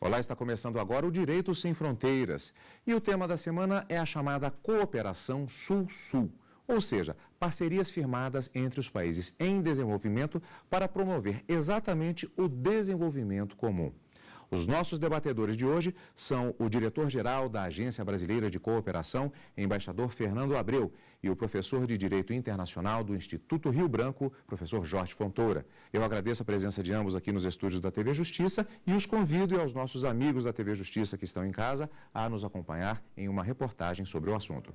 Olá, está começando agora o Direito Sem Fronteiras. E o tema da semana é a chamada Cooperação Sul-Sul, ou seja, parcerias firmadas entre os países em desenvolvimento para promover exatamente o desenvolvimento comum. Os nossos debatedores de hoje são o diretor-geral da Agência Brasileira de Cooperação, embaixador Fernando Abreu, e o professor de Direito Internacional do Instituto Rio Branco, professor Jorge Fontoura. Eu agradeço a presença de ambos aqui nos estúdios da TV Justiça e os convido aos nossos amigos da TV Justiça que estão em casa a nos acompanhar em uma reportagem sobre o assunto.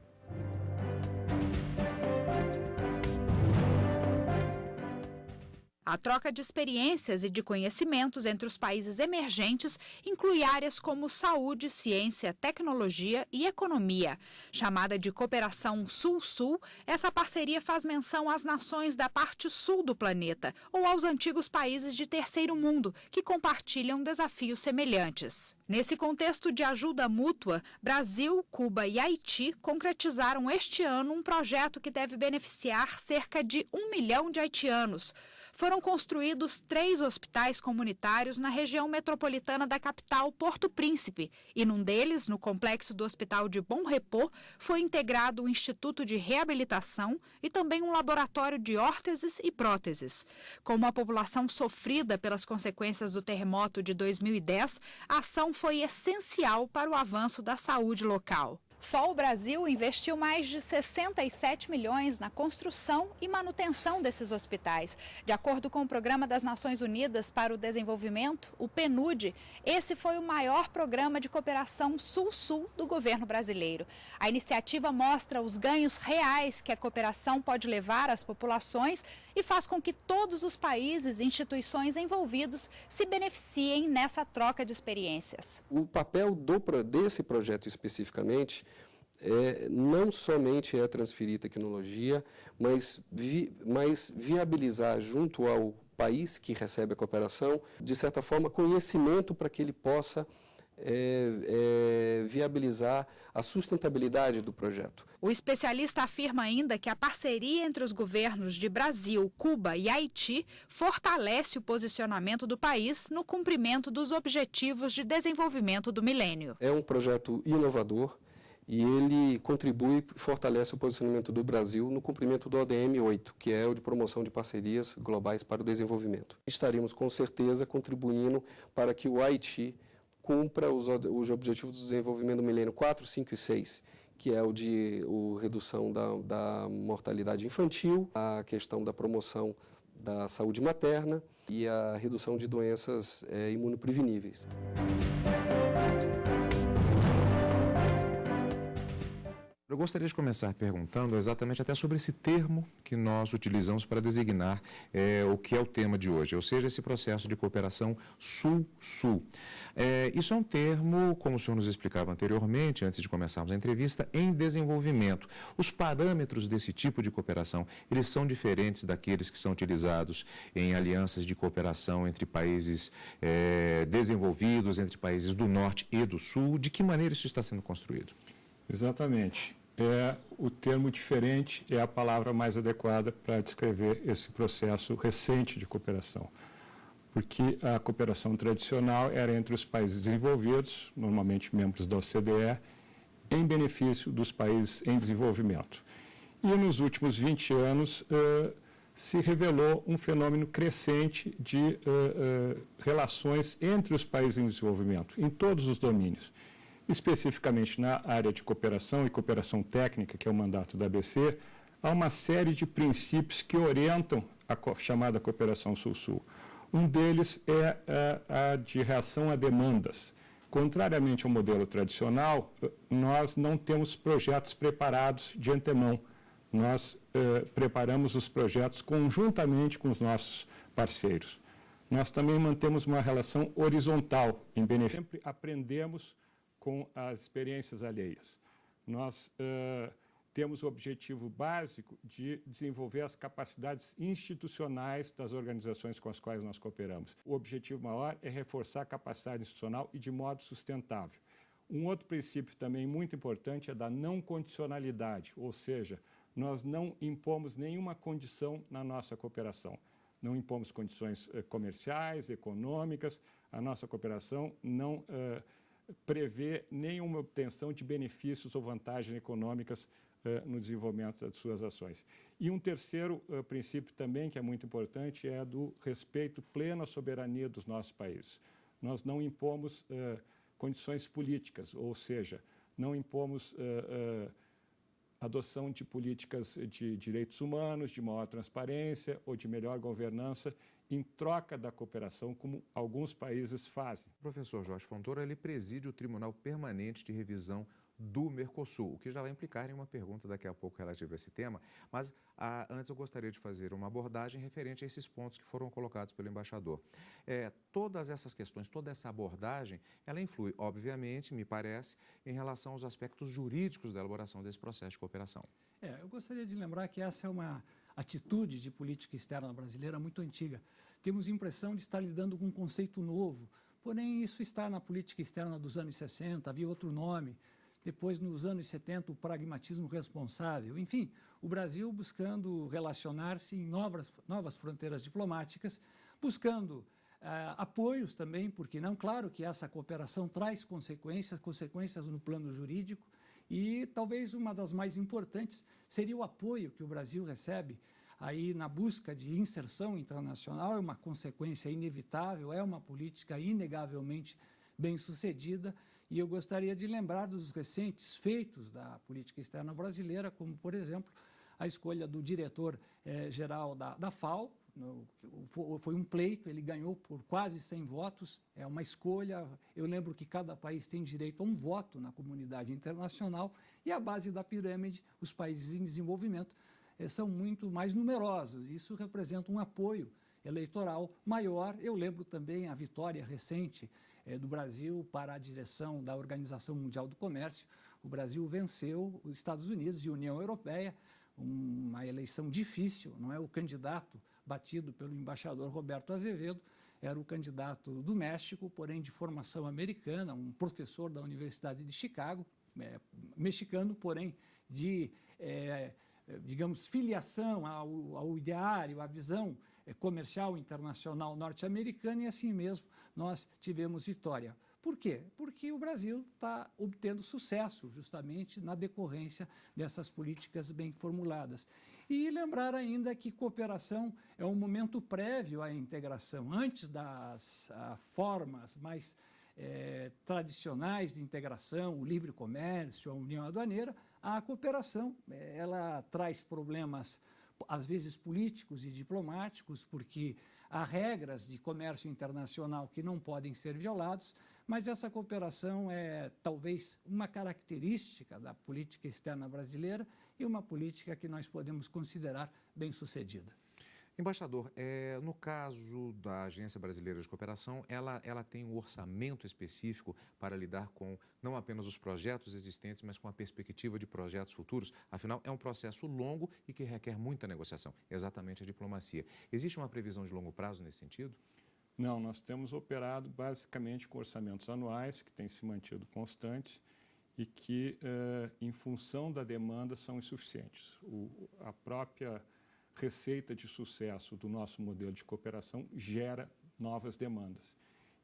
A troca de experiências e de conhecimentos entre os países emergentes inclui áreas como saúde, ciência, tecnologia e economia. Chamada de Cooperação Sul-Sul, essa parceria faz menção às nações da parte sul do planeta ou aos antigos países de terceiro mundo que compartilham desafios semelhantes. Nesse contexto de ajuda mútua, Brasil, Cuba e Haiti concretizaram este ano um projeto que deve beneficiar cerca de 1 milhão de haitianos. Foram construídos 3 hospitais comunitários na região metropolitana da capital, Porto Príncipe, e num deles, no complexo do Hospital de Bom Repos, foi integrado um instituto de reabilitação e também um laboratório de órteses e próteses. Como a população sofrida pelas consequências do terremoto de 2010, a ação foi essencial para o avanço da saúde local. Só o Brasil investiu mais de 67 milhões na construção e manutenção desses hospitais. De acordo com o Programa das Nações Unidas para o Desenvolvimento, o PNUD, esse foi o maior programa de cooperação sul-sul do governo brasileiro. A iniciativa mostra os ganhos reais que a cooperação pode levar às populações e faz com que todos os países e instituições envolvidos se beneficiem nessa troca de experiências. O papel desse projeto especificamente não somente é transferir tecnologia, mas viabilizar junto ao país que recebe a cooperação, de certa forma, conhecimento para que ele possa viabilizar a sustentabilidade do projeto. O especialista afirma ainda que a parceria entre os governos de Brasil, Cuba e Haiti fortalece o posicionamento do país no cumprimento dos Objetivos de Desenvolvimento do Milênio. É um projeto inovador e ele contribui e fortalece o posicionamento do Brasil no cumprimento do ODM 8, que é o de promoção de parcerias globais para o desenvolvimento. Estaremos com certeza contribuindo para que o Haiti cumpra os Objetivos de Desenvolvimento do Milênio 4, 5 e 6, que é o de redução da mortalidade infantil, a questão da promoção da saúde materna e a redução de doenças imunopreveníveis. Eu gostaria de começar perguntando exatamente até sobre esse termo que nós utilizamos para designar o que é o tema de hoje, ou seja, esse processo de cooperação sul-sul. Isso é um termo, como o senhor nos explicava anteriormente, antes de começarmos a entrevista, em desenvolvimento. Os parâmetros desse tipo de cooperação, eles são diferentes daqueles que são utilizados em alianças de cooperação entre países desenvolvidos, entre países do norte e do sul. De que maneira isso está sendo construído? Exatamente. O termo diferente é a palavra mais adequada para descrever esse processo recente de cooperação. Porque a cooperação tradicional era entre os países desenvolvidos, normalmente membros da OCDE, em benefício dos países em desenvolvimento. E nos últimos 20 anos se revelou um fenômeno crescente de relações entre os países em desenvolvimento, em todos os domínios. Especificamente na área de cooperação e cooperação técnica, que é o mandato da ABC, há uma série de princípios que orientam a chamada cooperação sul-sul. Um deles é a de reação a demandas. Contrariamente ao modelo tradicional, nós não temos projetos preparados de antemão. Nós preparamos os projetos conjuntamente com os nossos parceiros. Nós também mantemos uma relação horizontal, em benefício. Sempre aprendemos com as experiências alheias. Nós temos o objetivo básico de desenvolver as capacidades institucionais das organizações com as quais nós cooperamos. O objetivo maior é reforçar a capacidade institucional e de modo sustentável. Um outro princípio também muito importante é da não condicionalidade, ou seja, nós não impomos nenhuma condição na nossa cooperação. não impomos condições comerciais, econômicas, a nossa cooperação não prevê nenhuma obtenção de benefícios ou vantagens econômicas no desenvolvimento das suas ações. E um terceiro princípio também, que é muito importante, é do respeito pleno à soberania dos nossos países. Nós não impomos condições políticas, ou seja, não impomos adoção de políticas de direitos humanos, de maior transparência ou de melhor governança em troca da cooperação, como alguns países fazem. O professor Jorge Fontoura, ele preside o Tribunal Permanente de Revisão do Mercosul, o que já vai implicar em uma pergunta daqui a pouco relativa a esse tema, mas antes eu gostaria de fazer uma abordagem referente a esses pontos que foram colocados pelo embaixador. Todas essas questões, toda essa abordagem, ela influi, obviamente, me parece, em relação aos aspectos jurídicos da elaboração desse processo de cooperação. Eu gostaria de lembrar que essa é uma atitude de política externa brasileira muito antiga. Temos a impressão de estar lidando com um conceito novo, porém isso está na política externa dos anos 60, havia outro nome. Depois, nos anos 70, o pragmatismo responsável. Enfim, o Brasil buscando relacionar-se em novas fronteiras diplomáticas, buscando apoios também, porque não, claro que essa cooperação traz consequências no plano jurídico, e talvez uma das mais importantes seria o apoio que o Brasil recebe aí na busca de inserção internacional. É uma consequência inevitável, é uma política inegavelmente bem-sucedida, e eu gostaria de lembrar dos recentes feitos da política externa brasileira, como, por exemplo, a escolha do diretor-geral da FAO. Foi um pleito, ele ganhou por quase 100 votos, é uma escolha. Eu lembro que cada país tem direito a um voto na comunidade internacional, e a base da pirâmide, os países em desenvolvimento, são muito mais numerosos. Isso representa um apoio eleitoral maior. Eu lembro também a vitória recente do Brasil para a direção da Organização Mundial do Comércio. O Brasil venceu os Estados Unidos e a União Europeia, uma eleição difícil, não é? O candidato batido pelo embaixador Roberto Azevedo era o candidato do México, porém de formação americana, um professor da Universidade de Chicago, mexicano, porém de digamos, filiação ao ideário, à visão comercial internacional norte-americana, e assim mesmo nós tivemos vitória. Por quê? Porque o Brasil está obtendo sucesso justamente na decorrência dessas políticas bem formuladas. E lembrar ainda que cooperação é um momento prévio à integração, antes das formas mais tradicionais de integração, o livre comércio, a união aduaneira. A cooperação, ela traz problemas, às vezes políticos e diplomáticos, porque há regras de comércio internacional que não podem ser violados, mas essa cooperação é talvez uma característica da política externa brasileira e uma política que nós podemos considerar bem-sucedida. Embaixador, no caso da Agência Brasileira de Cooperação, ela tem um orçamento específico para lidar com não apenas os projetos existentes, mas com a perspectiva de projetos futuros? Afinal, é um processo longo e que requer muita negociação, exatamente a diplomacia. Existe uma previsão de longo prazo nesse sentido? Não, nós temos operado basicamente com orçamentos anuais, que têm se mantido constantes e que, em função da demanda, são insuficientes. A própria receita de sucesso do nosso modelo de cooperação gera novas demandas.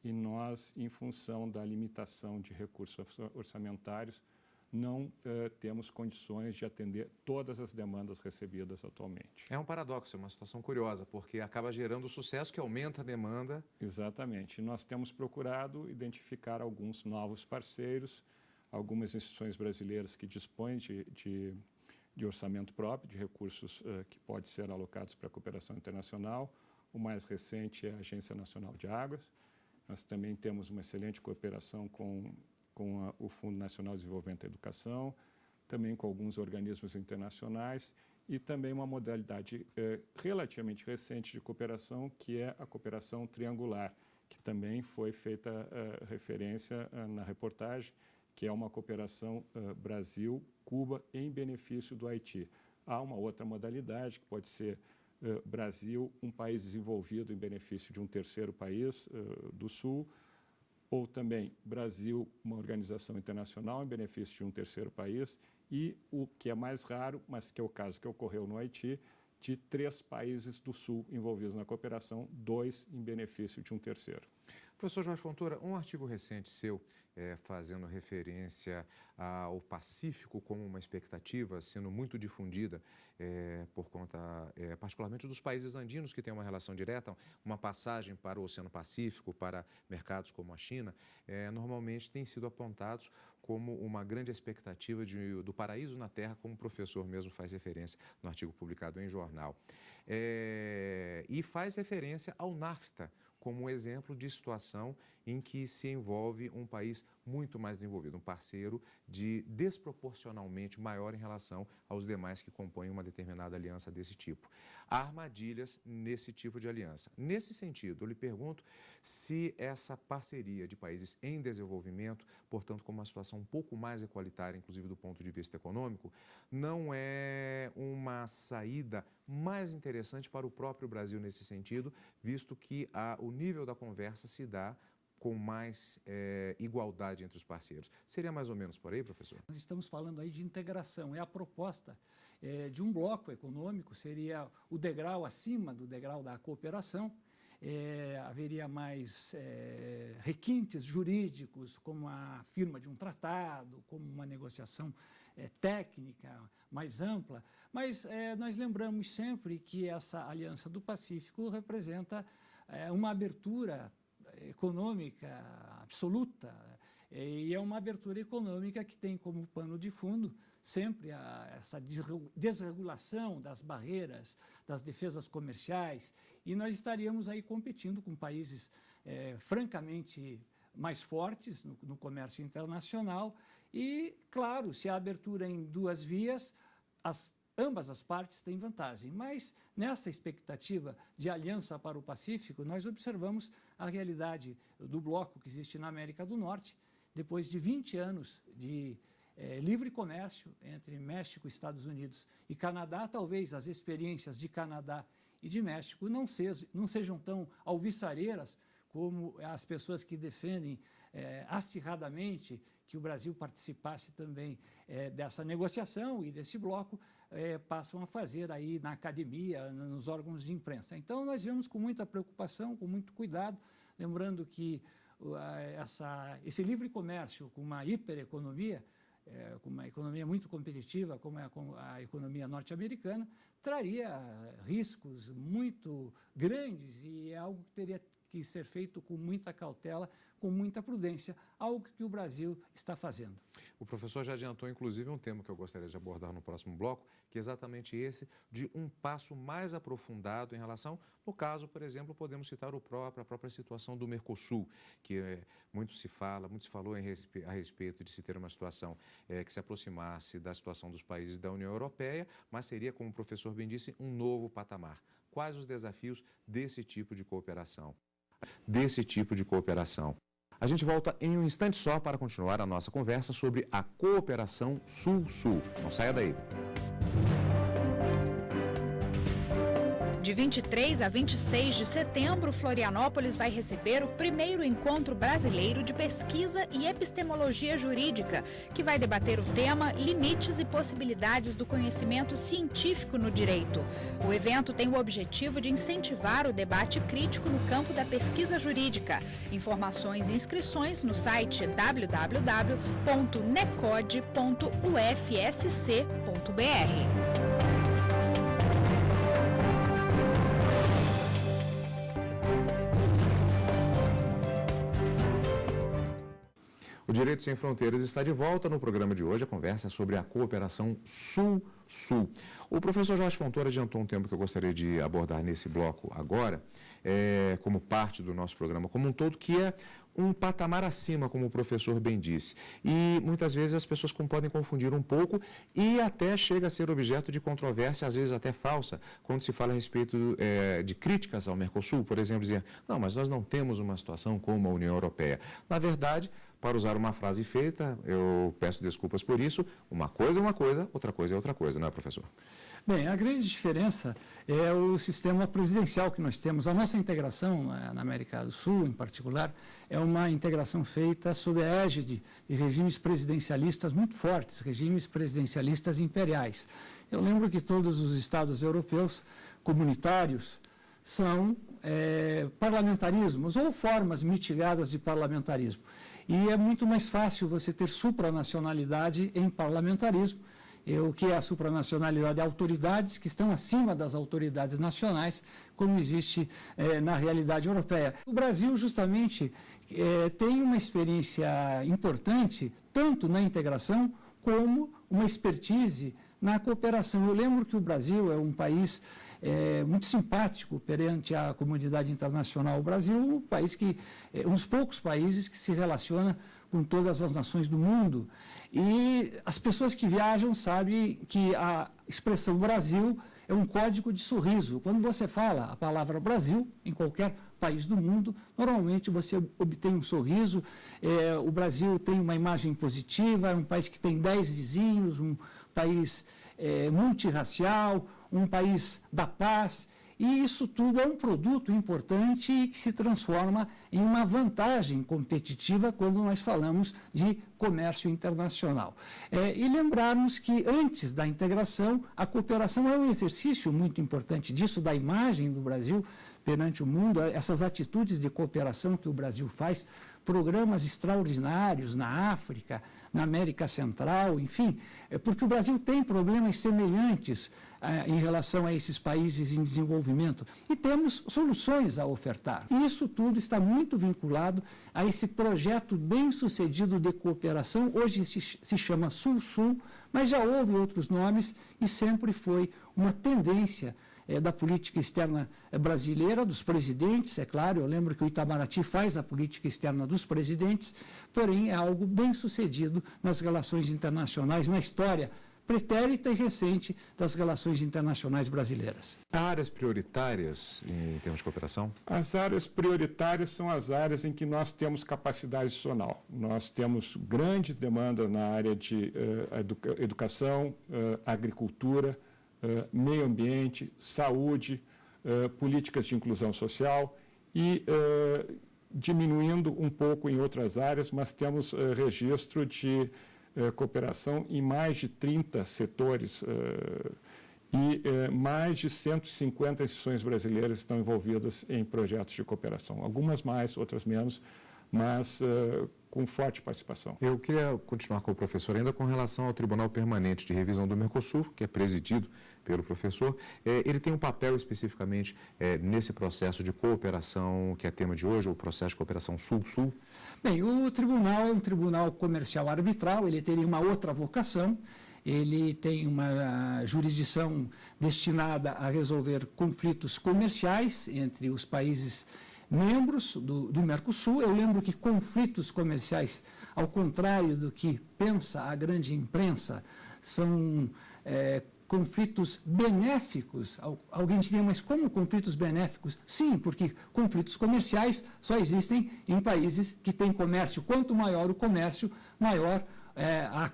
E nós, em função da limitação de recursos orçamentários, não temos condições de atender todas as demandas recebidas atualmente. É um paradoxo, é uma situação curiosa, porque acaba gerando sucesso que aumenta a demanda. Exatamente. Nós temos procurado identificar alguns novos parceiros, algumas instituições brasileiras que dispõem de orçamento próprio, de recursos que podem ser alocados para a cooperação internacional. O mais recente é a Agência Nacional de Águas. Nós também temos uma excelente cooperação com o Fundo Nacional de Desenvolvimento da Educação, também com alguns organismos internacionais, e também uma modalidade relativamente recente de cooperação, que é a cooperação triangular, que também foi feita referência na reportagem, que é uma cooperação Brasil-Cuba em benefício do Haiti. Há uma outra modalidade, que pode ser Brasil, um país desenvolvido em benefício de um terceiro país do Sul, ou também Brasil, uma organização internacional em benefício de um terceiro país, e o que é mais raro, mas que é o caso que ocorreu no Haiti, de 3 países do Sul envolvidos na cooperação, 2 em benefício de um terceiro. Professor Jorge Fontoura, um artigo recente seu fazendo referência ao Pacífico como uma expectativa sendo muito difundida por conta, particularmente dos países andinos que têm uma relação direta, uma passagem para o Oceano Pacífico, para mercados como a China, normalmente têm sido apontados como uma grande expectativa do paraíso na Terra, como o professor mesmo faz referência no artigo publicado em jornal. E faz referência ao NAFTA, como um exemplo de situação em que se envolve um país muito mais desenvolvido, um parceiro desproporcionalmente maior em relação aos demais que compõem uma determinada aliança desse tipo. Há armadilhas nesse tipo de aliança. Nesse sentido, eu lhe pergunto se essa parceria de países em desenvolvimento, portanto, com uma situação um pouco mais equalitária, inclusive do ponto de vista econômico, não é uma saída mais interessante para o próprio Brasil nesse sentido, visto que o nível da conversa se dá com mais igualdade entre os parceiros. Seria mais ou menos por aí, professor? Nós estamos falando aí de integração. É a proposta de um bloco econômico, seria o degrau acima do degrau da cooperação. Haveria mais requintes jurídicos, como a firma de um tratado, como uma negociação técnica mais ampla. Mas nós lembramos sempre que essa Aliança do Pacífico representa uma abertura econômica absoluta, e é uma abertura econômica que tem como pano de fundo sempre essa desregulação das barreiras, das defesas comerciais, e nós estaríamos aí competindo com países francamente mais fortes no comércio internacional e, claro, se a abertura em 2 vias, ambas as partes têm vantagem, mas nessa expectativa de aliança para o Pacífico, nós observamos a realidade do bloco que existe na América do Norte, depois de 20 anos de livre comércio entre México, Estados Unidos e Canadá. Talvez as experiências de Canadá e de México não sejam tão alviçareiras como as pessoas que defendem acirradamente que o Brasil participasse também dessa negociação e desse bloco, passam a fazer aí na academia, nos órgãos de imprensa. Então, nós vemos com muita preocupação, com muito cuidado, lembrando que esse livre comércio com uma hipereconomia, com uma economia muito competitiva, como é a economia norte-americana, traria riscos muito grandes e é algo que teria que ser feito com muita cautela, com muita prudência, algo que o Brasil está fazendo. O professor já adiantou, inclusive, um tema que eu gostaria de abordar no próximo bloco, que é exatamente esse de um passo mais aprofundado em relação, no caso, por exemplo, podemos citar a própria situação do Mercosul, que muito se falou a respeito de se ter uma situação que se aproximasse da situação dos países da União Europeia, mas seria, como o professor bem disse, um novo patamar. Quais os desafios desse tipo de cooperação? A gente volta em um instante só para continuar a nossa conversa sobre a cooperação Sul-Sul. Não saia daí. De 23 a 26 de setembro, Florianópolis vai receber o primeiro encontro brasileiro de pesquisa e epistemologia jurídica, que vai debater o tema Limites e Possibilidades do Conhecimento Científico no Direito. O evento tem o objetivo de incentivar o debate crítico no campo da pesquisa jurídica. Informações e inscrições no site www.necod.ufsc.br. O Direito Sem Fronteiras está de volta. No programa de hoje, a conversa é sobre a cooperação Sul-Sul. O professor Jorge Fontoura adiantou um tema que eu gostaria de abordar nesse bloco agora, como parte do nosso programa como um todo, que é um patamar acima, como o professor bem disse. E muitas vezes as pessoas podem confundir um pouco e até chega a ser objeto de controvérsia, às vezes até falsa, quando se fala a respeito de críticas ao Mercosul, por exemplo, dizer, não, mas nós não temos uma situação como a União Europeia. Na verdade, para usar uma frase feita, eu peço desculpas por isso, uma coisa é uma coisa, outra coisa é outra coisa, não é, professor? Bem, a grande diferença é o sistema presidencial que nós temos. A nossa integração na América do Sul, em particular, é uma integração feita sob a égide de regimes presidencialistas muito fortes, regimes presidencialistas imperiais. Eu lembro que todos os estados europeus comunitários são parlamentarismos ou formas mitigadas de parlamentarismo. E é muito mais fácil você ter supranacionalidade em parlamentarismo. O que é a supranacionalidade? Autoridades que estão acima das autoridades nacionais, como existe na realidade europeia. O Brasil, justamente, tem uma experiência importante, tanto na integração, como uma expertise na cooperação. Eu lembro que o Brasil é um país muito simpático perante a comunidade internacional. O Brasil é um país um dos poucos países que se relaciona com todas as nações do mundo. E as pessoas que viajam sabem que a expressão Brasil é um código de sorriso. Quando você fala a palavra Brasil, em qualquer país do mundo, normalmente você obtém um sorriso. O Brasil tem uma imagem positiva, é um país que tem 10 vizinhos, um país multirracial, um país da paz. E isso tudo é um produto importante e que se transforma em uma vantagem competitiva quando nós falamos de comércio internacional. E lembrarmos que antes da integração, a cooperação é um exercício muito importante disso, da imagem do Brasil perante o mundo, essas atitudes de cooperação que o Brasil faz, programas extraordinários na África, na América Central, enfim, porque o Brasil tem problemas semelhantes em relação a esses países em desenvolvimento e temos soluções a ofertar. E isso tudo está muito vinculado a esse projeto bem-sucedido de cooperação, hoje se chama Sul-Sul, mas já houve outros nomes e sempre foi uma tendência da política externa brasileira, dos presidentes, é claro, eu lembro que o Itamaraty faz a política externa dos presidentes, porém é algo bem sucedido nas relações internacionais, na história pretérita e recente das relações internacionais brasileiras. Há áreas prioritárias em termos de cooperação? As áreas prioritárias são as áreas em que nós temos capacidade adicional. Nós temos grande demanda na área de educação, agricultura, meio ambiente, saúde, políticas de inclusão social e diminuindo um pouco em outras áreas, mas temos registro de cooperação em mais de 30 setores e mais de 150 instituições brasileiras estão envolvidas em projetos de cooperação. Algumas mais, outras menos, mas com forte participação. Eu queria continuar com o professor ainda com relação ao Tribunal Permanente de Revisão do Mercosul, que é presidido pelo professor. Ele tem um papel especificamente nesse processo de cooperação, que é tema de hoje, o processo de cooperação Sul-Sul? Bem, o tribunal é um tribunal comercial arbitral, ele teria uma outra vocação, ele tem uma jurisdição destinada a resolver conflitos comerciais entre os países membros do Mercosul. Eu lembro que conflitos comerciais, ao contrário do que pensa a grande imprensa, são conflitos benéficos. Alguém diria, mas como conflitos benéficos? Sim, porque conflitos comerciais só existem em países que têm comércio. Quanto maior o comércio, maior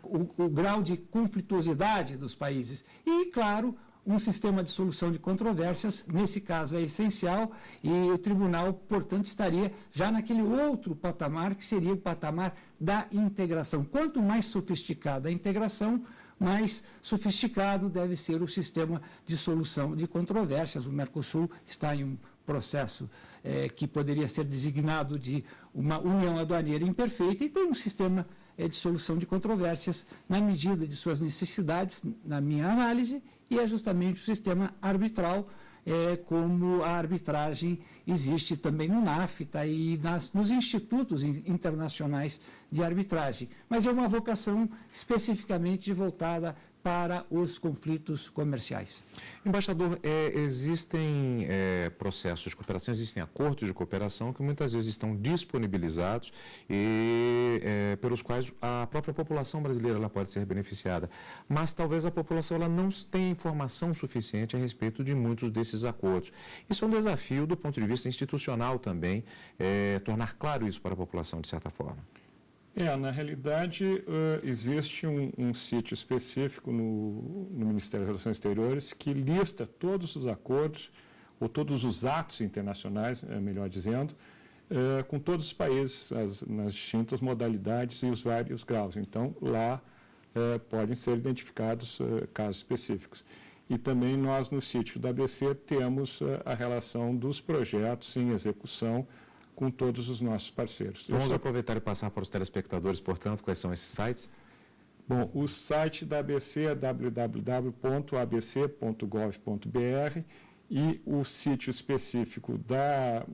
o grau de conflituosidade dos países. E, claro, um sistema de solução de controvérsias, nesse caso, é essencial e o tribunal, portanto, estaria já naquele outro patamar, que seria o patamar da integração. Quanto mais sofisticada a integração, mais sofisticado deve ser o sistema de solução de controvérsias. O Mercosul está em um processo que poderia ser designado de uma união aduaneira imperfeita e tem um sistema de solução de controvérsias na medida de suas necessidades, na minha análise, e é justamente o sistema arbitral, como a arbitragem existe também no NAFTA e nos institutos internacionais de arbitragem. Mas é uma vocação especificamente voltada para os conflitos comerciais. Embaixador, existem processos de cooperação, existem acordos de cooperação que muitas vezes estão disponibilizados e pelos quais a própria população brasileira ela pode ser beneficiada, mas talvez a população ela não tenha informação suficiente a respeito de muitos desses acordos. Isso é um desafio do ponto de vista institucional também, tornar claro isso para a população de certa forma. Na realidade, existe um sítio específico no Ministério das Relações Exteriores que lista todos os acordos, ou todos os atos internacionais, melhor dizendo, com todos os países, nas distintas modalidades e os vários graus. Então, lá podem ser identificados casos específicos. E também nós, no sítio da ABC, temos a relação dos projetos em execução com todos os nossos parceiros. Vamos aproveitar e passar para os telespectadores, portanto, quais são esses sites? Bom, o site da ABC é www.abc.gov.br e o sítio específico da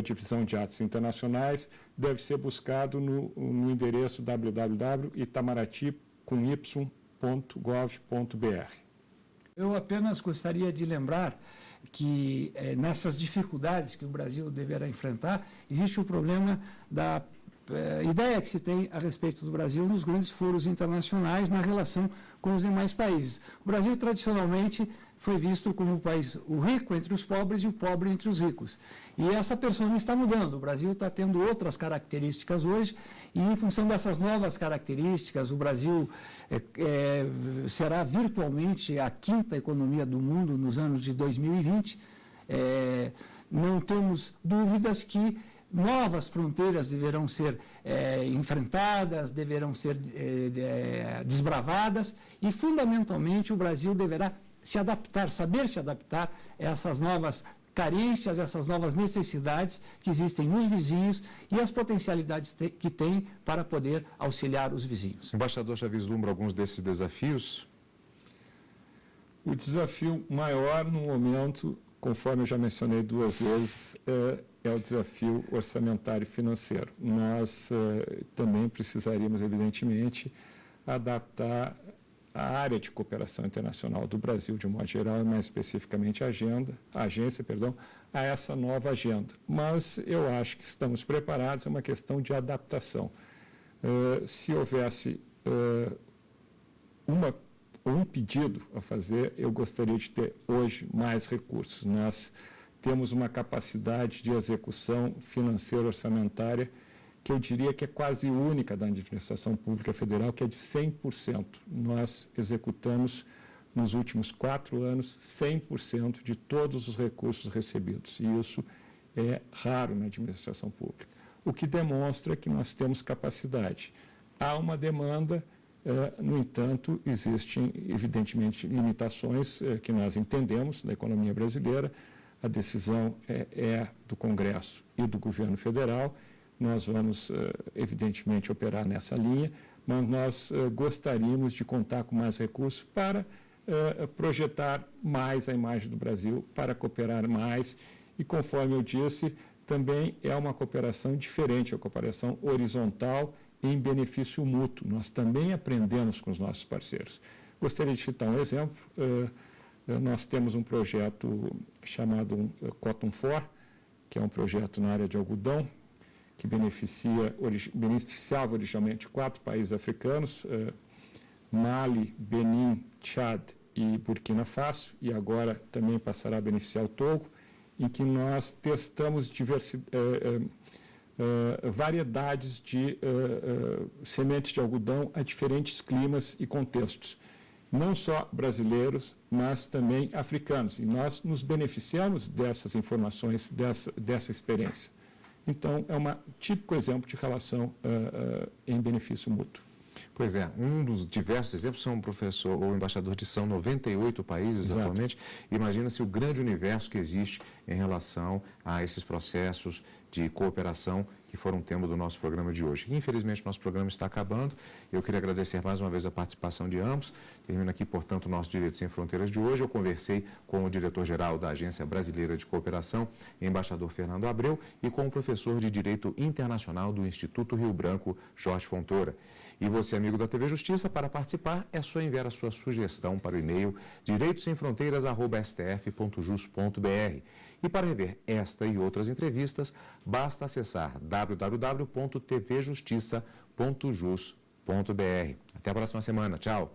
Divisão de Atos Internacionais deve ser buscado no endereço www.itamaraty.gov.br. Eu apenas gostaria de lembrar que nessas dificuldades que o Brasil deverá enfrentar, existe o problema da ideia que se tem a respeito do Brasil nos grandes foros internacionais na relação com os demais países. O Brasil, tradicionalmente, foi visto como o país, o rico entre os pobres e o pobre entre os ricos. E essa persona está mudando. O Brasil está tendo outras características hoje e, em função dessas novas características, o Brasil será virtualmente a quinta economia do mundo nos anos de 2020. Não temos dúvidas que novas fronteiras deverão ser enfrentadas, deverão ser desbravadas e, fundamentalmente, o Brasil deverá se adaptar, saber se adaptar a essas novas carências, essas novas necessidades que existem nos vizinhos e as potencialidades que tem para poder auxiliar os vizinhos. Embaixador, já vislumbra alguns desses desafios? O desafio maior no momento, conforme eu já mencionei 2 vezes, é o desafio orçamentário e financeiro. Nós também precisaríamos, evidentemente, adaptar a área de cooperação internacional do Brasil, de um modo geral, e mais especificamente a agência, a essa nova agenda. Mas eu acho que estamos preparados, é uma questão de adaptação. Se houvesse um pedido a fazer, eu gostaria de ter hoje mais recursos. Nós temos uma capacidade de execução financeira orçamentária que eu diria que é quase única da administração pública federal, que é de 100%. Nós executamos, nos últimos 4 anos, 100% de todos os recursos recebidos. E isso é raro na administração pública, o que demonstra que nós temos capacidade. Há uma demanda, no entanto, existem, evidentemente, limitações que nós entendemos na economia brasileira. A decisão é do Congresso e do governo federal. Nós vamos, evidentemente, operar nessa linha, mas nós gostaríamos de contar com mais recursos para projetar mais a imagem do Brasil, para cooperar mais. E, conforme eu disse, também é uma cooperação diferente, a cooperação horizontal em benefício mútuo. Nós também aprendemos com os nossos parceiros. Gostaria de citar um exemplo. Nós temos um projeto chamado Cotton For, que é um projeto na área de algodão, que beneficiava originalmente 4 países africanos, Mali, Benin, Tchad e Burkina Faso, e agora também passará a beneficiar o Togo, em que nós testamos variedades de sementes de algodão a diferentes climas e contextos, não só brasileiros, mas também africanos, e nós nos beneficiamos dessas informações, dessa experiência. Então, é um típico exemplo de relação em benefício mútuo. Pois é, um dos diversos exemplos são, professor ou embaixador, são 98 países atualmente. Imagina-se o grande universo que existe em relação a esses processos de cooperação que foram tema do nosso programa de hoje. Infelizmente, nosso programa está acabando. Eu queria agradecer mais uma vez a participação de ambos. Termino aqui, portanto, o nosso Direito Sem Fronteiras de hoje. Eu conversei com o diretor-geral da Agência Brasileira de Cooperação, embaixador Fernando Abreu, e com o professor de Direito Internacional do Instituto Rio Branco, Jorge Fontoura. E você, amigo da TV Justiça, para participar é só enviar a sua sugestão para o e-mail direitosemfronteiras@stf.jus.br. E para rever esta e outras entrevistas, basta acessar www.tvjustiça.jus.br. Até a próxima semana. Tchau.